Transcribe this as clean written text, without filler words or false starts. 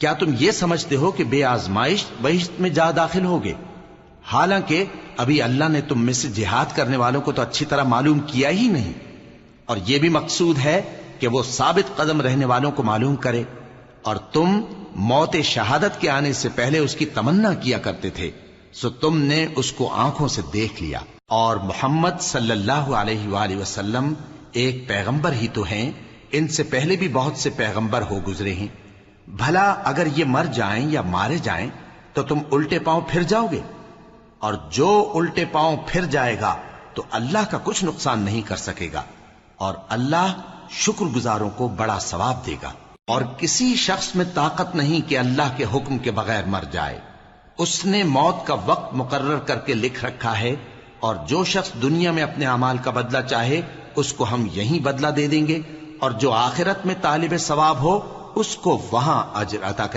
کیا تم یہ سمجھتے ہو کہ بے آزمائش بہشت میں جا داخل ہوگے؟ حالانکہ ابھی اللہ نے تم میں سے جہاد کرنے والوں کو تو اچھی طرح معلوم کیا ہی نہیں، اور یہ بھی مقصود ہے کہ وہ ثابت قدم رہنے والوں کو معلوم کرے، اور تم موت شہادت کے آنے سے پہلے اس کی تمنا کیا کرتے تھے، سو تم نے اس کو آنکھوں سے دیکھ لیا۔ اور محمد صلی اللہ علیہ وآلہ وسلم ایک پیغمبر ہی تو ہیں، ان سے پہلے بھی بہت سے پیغمبر ہو گزرے ہیں، بھلا اگر یہ مر جائیں یا مارے جائیں تو تم الٹے پاؤں پھر جاؤ گے؟ اور جو الٹے پاؤں پھر جائے گا تو اللہ کا کچھ نقصان نہیں کر سکے گا، اور اللہ شکر گزاروں کو بڑا ثواب دے گا۔ اور کسی شخص میں طاقت نہیں کہ اللہ کے حکم کے بغیر مر جائے، اس نے موت کا وقت مقرر کر کے لکھ رکھا ہے، اور جو شخص دنیا میں اپنے اعمال کا بدلہ چاہے اس کو ہم یہیں بدلہ دے دیں گے، اور جو آخرت میں طالب ثواب ہو اس کو وہاں اجر عطا کریں۔